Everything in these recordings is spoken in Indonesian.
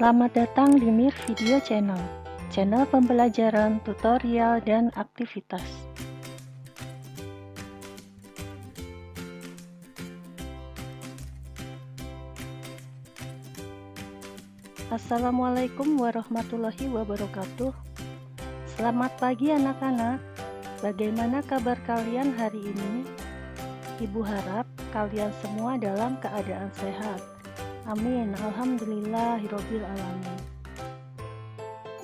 Selamat datang di Mir Video Channel, channel pembelajaran, tutorial, dan aktivitas. Assalamualaikum warahmatullahi wabarakatuh. Selamat pagi anak-anak. Bagaimana kabar kalian hari ini? Ibu harap kalian semua dalam keadaan sehat. Amin, alhamdulillahirobbil alamin.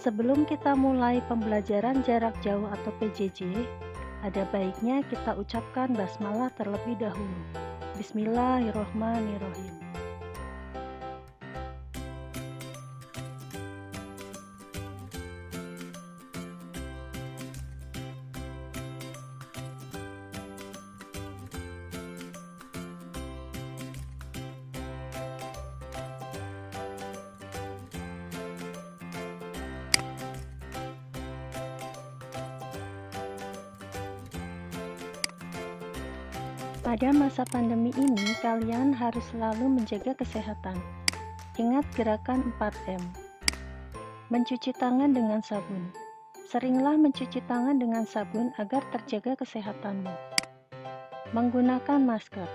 Sebelum kita mulai pembelajaran jarak jauh atau PJJ, ada baiknya kita ucapkan basmalah terlebih dahulu. Bismillahirrohmanirrohim. Pada masa pandemi ini, kalian harus selalu menjaga kesehatan. Ingat gerakan 4M. Mencuci tangan dengan sabun. Seringlah mencuci tangan dengan sabun agar terjaga kesehatanmu. Menggunakan masker.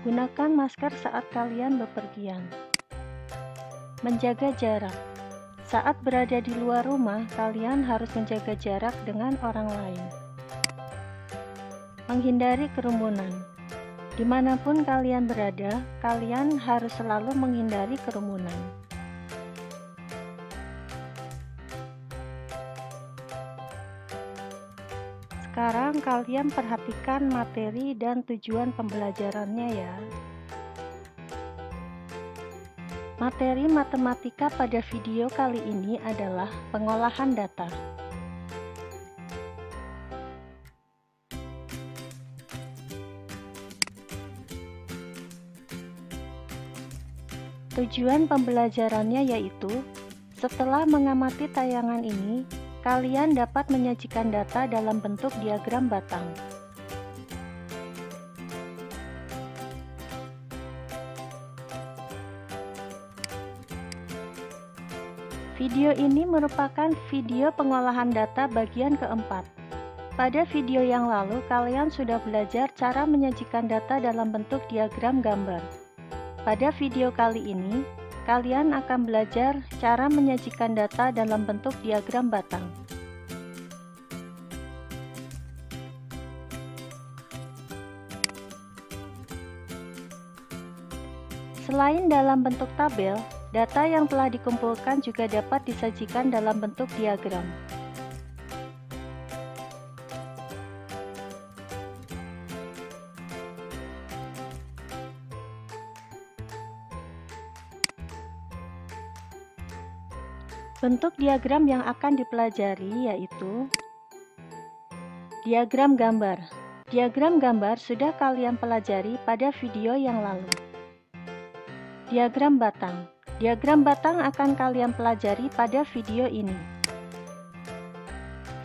Gunakan masker saat kalian bepergian. Menjaga jarak. Saat berada di luar rumah, kalian harus menjaga jarak dengan orang lain. Menghindari kerumunan. Dimanapun kalian berada, kalian harus selalu menghindari kerumunan. Sekarang kalian perhatikan materi dan tujuan pembelajarannya ya. Materi matematika pada video kali ini adalah pengolahan data. Tujuan pembelajarannya yaitu, setelah mengamati tayangan ini, kalian dapat menyajikan data dalam bentuk diagram batang. Video ini merupakan video pengolahan data bagian keempat. Pada video yang lalu, kalian sudah belajar cara menyajikan data dalam bentuk diagram gambar. Pada video kali ini, kalian akan belajar cara menyajikan data dalam bentuk diagram batang. Selain dalam bentuk tabel, data yang telah dikumpulkan juga dapat disajikan dalam bentuk diagram. Bentuk diagram yang akan dipelajari yaitu diagram gambar. Diagram gambar sudah kalian pelajari pada video yang lalu. Diagram batang. Diagram batang akan kalian pelajari pada video ini.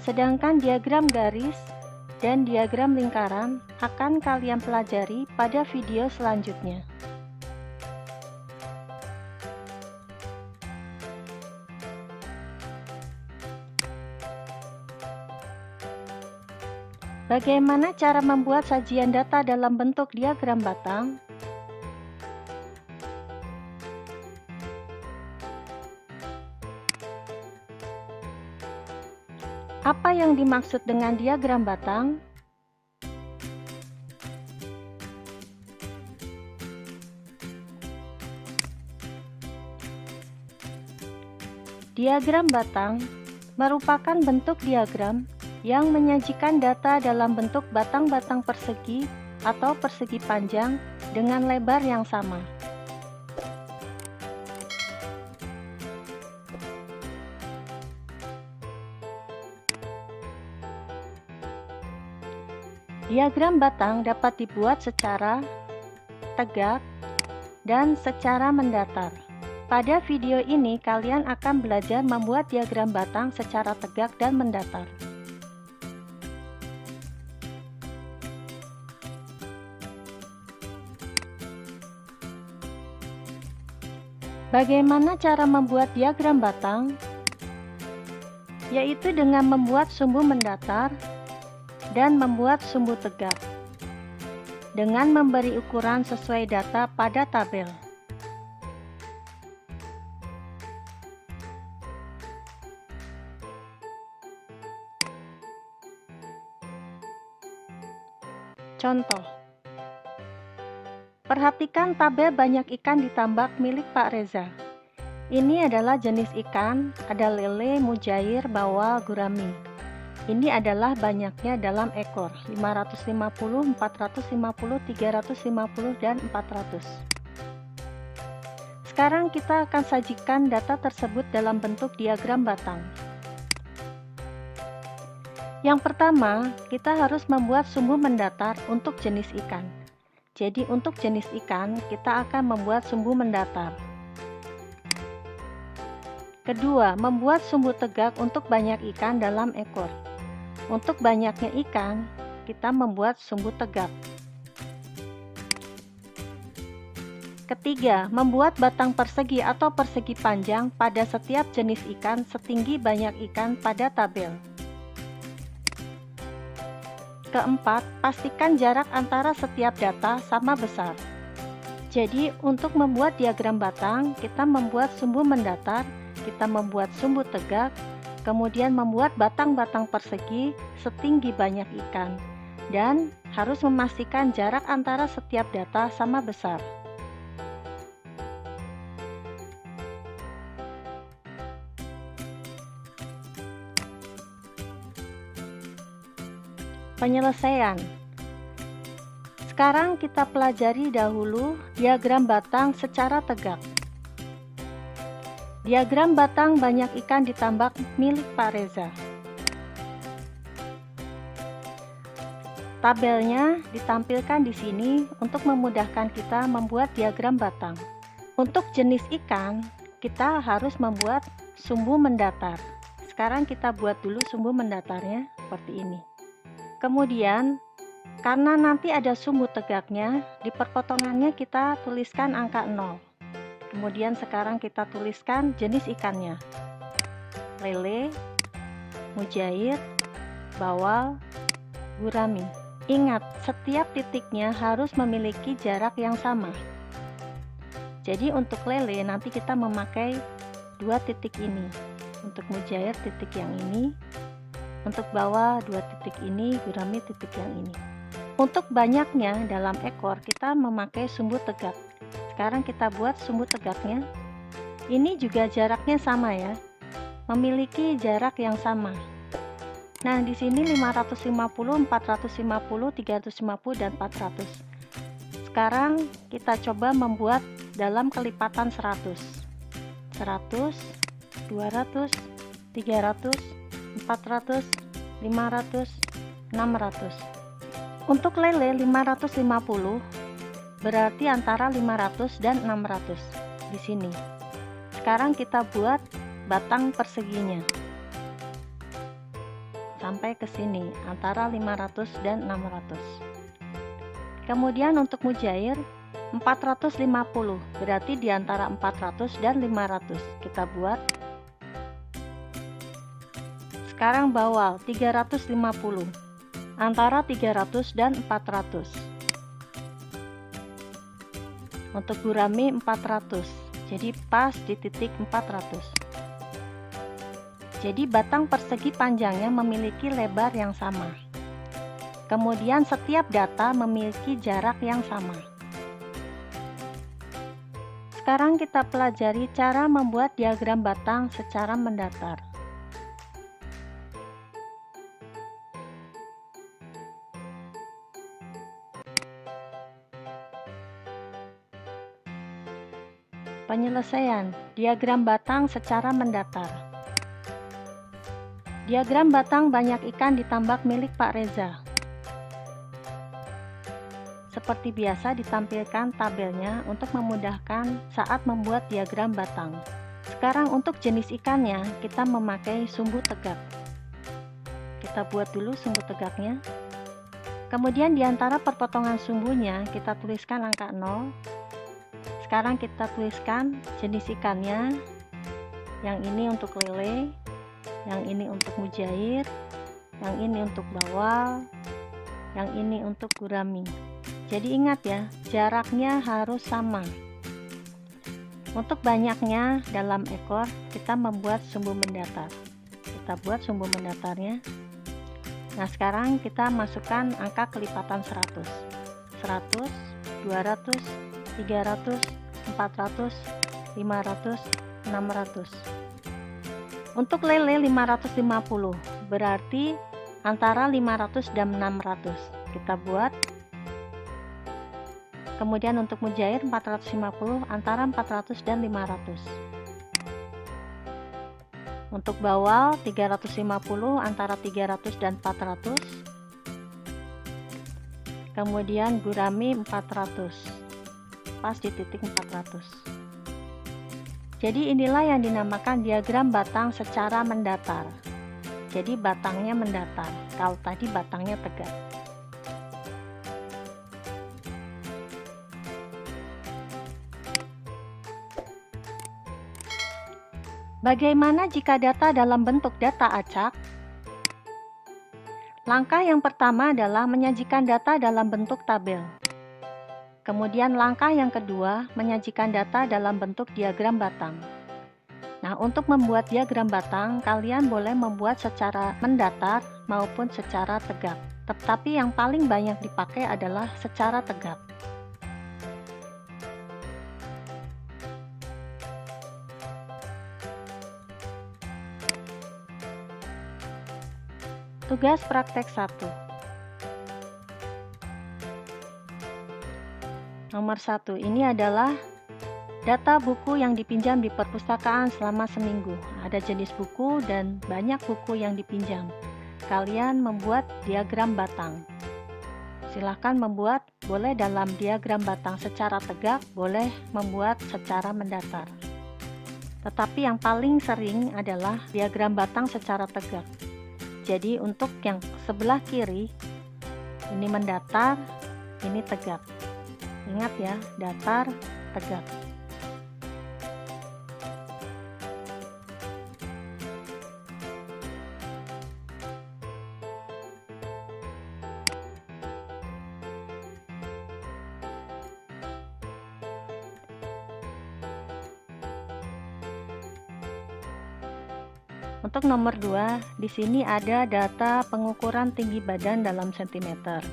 Sedangkan diagram garis dan diagram lingkaran akan kalian pelajari pada video selanjutnya. Bagaimana cara membuat sajian data dalam bentuk diagram batang? Apa yang dimaksud dengan diagram batang? Diagram batang merupakan bentuk diagram yang menyajikan data dalam bentuk batang-batang persegi atau persegi panjang dengan lebar yang sama. Diagram batang dapat dibuat secara tegak dan secara mendatar. Pada video ini kalian akan belajar membuat diagram batang secara tegak dan mendatar. Bagaimana cara membuat diagram batang? Yaitu dengan membuat sumbu mendatar dan membuat sumbu tegak dengan memberi ukuran sesuai data pada tabel. Contoh, perhatikan tabel banyak ikan di tambak milik Pak Reza. Ini adalah jenis ikan, ada lele, mujair, bawal, gurami. Ini adalah banyaknya dalam ekor, 550, 450, 350, dan 400. Sekarang kita akan sajikan data tersebut dalam bentuk diagram batang. Yang pertama, kita harus membuat sumbu mendatar untuk jenis ikan. Jadi untuk jenis ikan, kita akan membuat sumbu mendatar. Kedua, membuat sumbu tegak untuk banyak ikan dalam ekor. Untuk banyaknya ikan, kita membuat sumbu tegak. Ketiga, membuat batang persegi atau persegi panjang pada setiap jenis ikan setinggi banyak ikan pada tabel. Keempat, pastikan jarak antara setiap data sama besar. Jadi, untuk membuat diagram batang, kita membuat sumbu mendatar, kita membuat sumbu tegak, kemudian membuat batang-batang persegi setinggi banyak ikan, dan harus memastikan jarak antara setiap data sama besar. Penyelesaian. Sekarang kita pelajari dahulu diagram batang secara tegak. Diagram batang banyak ikan di tambak milik Pak Reza. Tabelnya ditampilkan di sini untuk memudahkan kita membuat diagram batang. Untuk jenis ikan, kita harus membuat sumbu mendatar. Sekarang kita buat dulu sumbu mendatarnya seperti ini. Kemudian, karena nanti ada sumbu tegaknya, di perpotongannya kita tuliskan angka 0. Kemudian sekarang kita tuliskan jenis ikannya. Lele, mujair, bawal, gurami. Ingat, setiap titiknya harus memiliki jarak yang sama. Jadi untuk lele nanti kita memakai 2 titik ini. Untuk mujair titik yang ini. Untuk bawah 2 titik ini, gurami titik yang ini. Untuk banyaknya dalam ekor kita memakai sumbu tegak. Sekarang kita buat sumbu tegaknya. Ini juga jaraknya sama ya. Memiliki jarak yang sama. Nah, di sini 550, 450, 350 dan 400. Sekarang kita coba membuat dalam kelipatan 100. 100, 200, 300, 400, 500, 600. Untuk lele 550 berarti antara 500 dan 600 di sini. Sekarang kita buat batang perseginya. Sampai ke sini antara 500 dan 600. Kemudian untuk mujair 450 berarti di antara 400 dan 500 kita buat. Sekarang bawal 350 antara 300 dan 400. Untuk gurami 400, jadi pas di titik 400. Jadi batang persegi panjangnya memiliki lebar yang sama. Kemudian setiap data memiliki jarak yang sama. Sekarang kita pelajari cara membuat diagram batang secara mendatar. Penyelesaian diagram batang secara mendatar. Diagram batang banyak ikan di tambak milik Pak Reza. Seperti biasa ditampilkan tabelnya untuk memudahkan saat membuat diagram batang. Sekarang untuk jenis ikannya kita memakai sumbu tegak. Kita buat dulu sumbu tegaknya. Kemudian di antara perpotongan sumbunya kita tuliskan angka 0. sekarang kita tuliskan jenis ikannya. Yang ini untuk lele, yang ini untuk mujair, yang ini untuk bawal, yang ini untuk gurami. Jadi ingat ya, jaraknya harus sama. Untuk banyaknya dalam ekor, kita membuat sumbu mendatar. Kita buat sumbu mendatarnya. Nah, sekarang kita masukkan angka kelipatan 100, 200, 300, 400, 500, 600. Untuk lele 550, berarti antara 500 dan 600 kita buat. Kemudian untuk mujair 450, antara 400 dan 500. Untuk bawal 350, antara 300 dan 400. Kemudian gurami 400, pas di titik 400. Jadi inilah yang dinamakan diagram batang secara mendatar. Jadi batangnya mendatar, kalau tadi batangnya tegak. Bagaimana jika data dalam bentuk data acak? Langkah yang pertama adalah menyajikan data dalam bentuk tabel. Kemudian langkah yang kedua, menyajikan data dalam bentuk diagram batang. Nah, untuk membuat diagram batang, kalian boleh membuat secara mendatar maupun secara tegak. Tetapi yang paling banyak dipakai adalah secara tegak. Tugas praktek 1. Nomor 1, ini adalah data buku yang dipinjam di perpustakaan selama seminggu. Ada jenis buku dan banyak buku yang dipinjam. Kalian membuat diagram batang. Silahkan membuat, boleh dalam diagram batang secara tegak, boleh membuat secara mendatar. Tetapi yang paling sering adalah diagram batang secara tegak. Jadi untuk yang sebelah kiri, ini mendatar, ini tegak. Ingat ya, datar, tegak. Untuk nomor 2, di sini ada data pengukuran tinggi badan dalam sentimeter.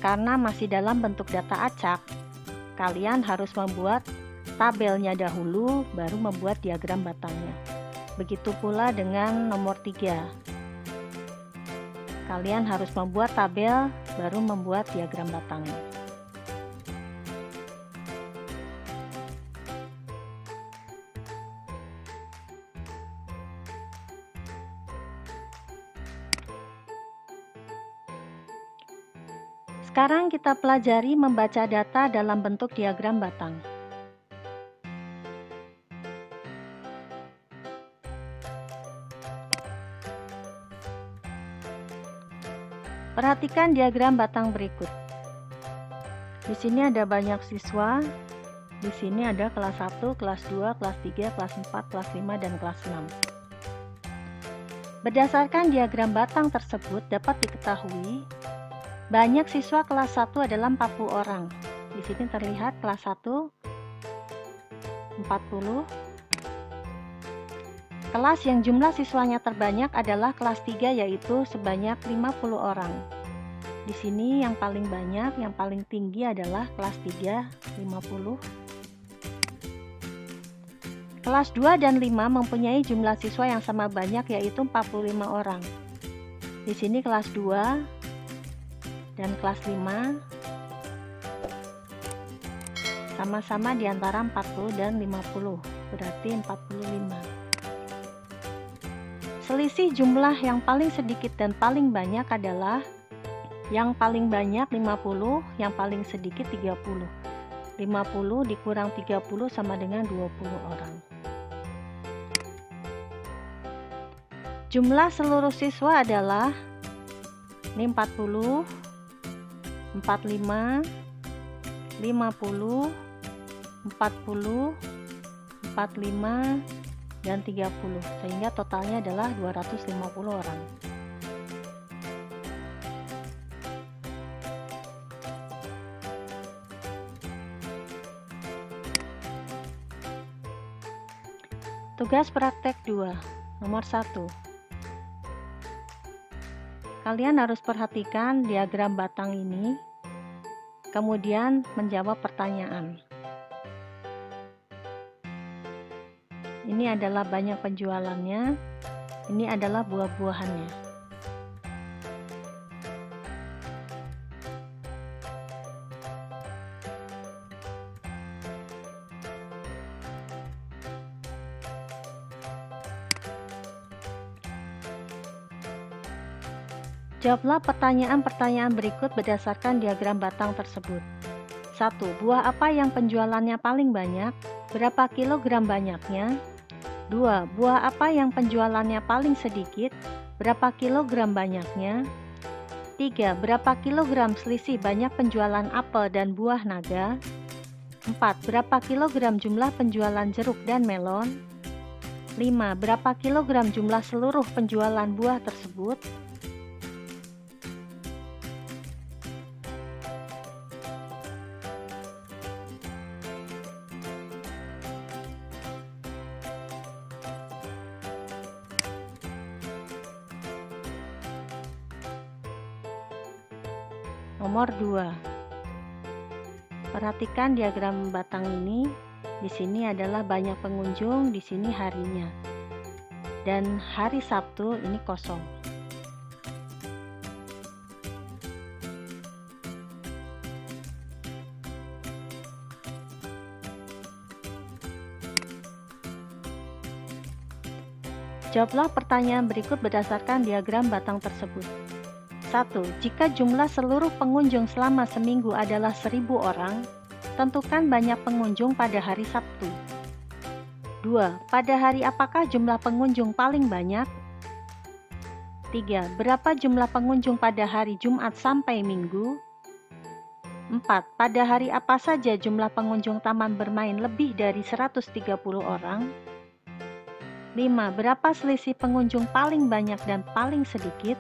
Karena masih dalam bentuk data acak, kalian harus membuat tabelnya dahulu, baru membuat diagram batangnya. Begitu pula dengan nomor 3. Kalian harus membuat tabel, baru membuat diagram batangnya. Sekarang kita pelajari membaca data dalam bentuk diagram batang. Perhatikan diagram batang berikut. Di sini ada banyak siswa. Di sini ada kelas 1, kelas 2, kelas 3, kelas 4, kelas 5, dan kelas 6. Berdasarkan diagram batang tersebut dapat diketahui banyak siswa kelas 1 adalah 40 orang. Di sini terlihat kelas 1 40. Kelas yang jumlah siswanya terbanyak adalah kelas 3, yaitu sebanyak 50 orang. Di sini yang paling banyak, yang paling tinggi adalah kelas 3, 50. Kelas 2 dan 5 mempunyai jumlah siswa yang sama banyak, yaitu 45 orang. Di sini kelas 2 dan kelas 5 sama-sama di antara 40 dan 50, berarti 45. Selisih jumlah yang paling sedikit dan paling banyak adalah yang paling banyak 50, yang paling sedikit 30. 50 dikurang 30 sama dengan 20 orang. Jumlah seluruh siswa adalah ini 40, 45, 50, 40, 45, dan 30, sehingga totalnya adalah 250 orang. Tugas praktek 2, nomor 1. Kalian harus perhatikan diagram batang ini, kemudian menjawab pertanyaan. Ini adalah banyak penjualannya, ini adalah buah-buahannya. Jawablah pertanyaan-pertanyaan berikut berdasarkan diagram batang tersebut. 1. Buah apa yang penjualannya paling banyak? Berapa kilogram banyaknya? 2. Buah apa yang penjualannya paling sedikit? Berapa kilogram banyaknya? 3. Berapa kilogram selisih banyak penjualan apel dan buah naga? 4. Berapa kilogram jumlah penjualan jeruk dan melon? 5. Berapa kilogram jumlah seluruh penjualan buah tersebut? Nomor 2. Perhatikan diagram batang ini. Di sini adalah banyak pengunjung, di sini harinya. Dan hari Sabtu ini kosong. Jawablah pertanyaan berikut berdasarkan diagram batang tersebut. 1. Jika jumlah seluruh pengunjung selama seminggu adalah 1000 orang, tentukan banyak pengunjung pada hari Sabtu. 2. Pada hari apakah jumlah pengunjung paling banyak? 3. Berapa jumlah pengunjung pada hari Jumat sampai Minggu? 4. Pada hari apa saja jumlah pengunjung taman bermain lebih dari 130 orang? 5. Berapa selisih pengunjung paling banyak dan paling sedikit?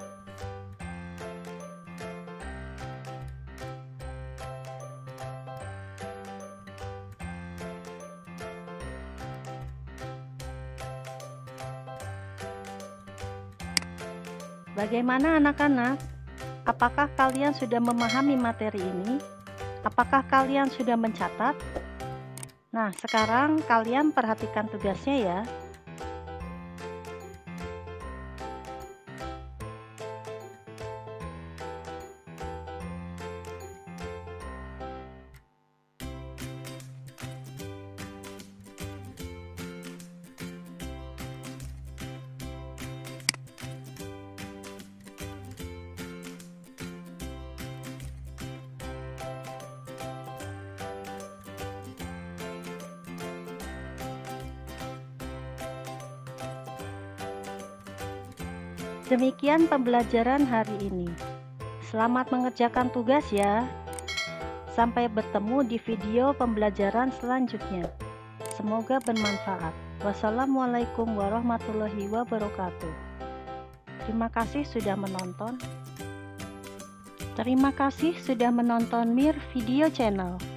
Bagaimana anak-anak? Apakah kalian sudah memahami materi ini? Apakah kalian sudah mencatat? Nah, sekarang kalian perhatikan tugasnya ya. Demikian pembelajaran hari ini. Selamat mengerjakan tugas ya. Sampai bertemu di video pembelajaran selanjutnya. Semoga bermanfaat. Wassalamualaikum warahmatullahi wabarakatuh. Terima kasih sudah menonton. Terima kasih sudah menonton Mir Video Channel.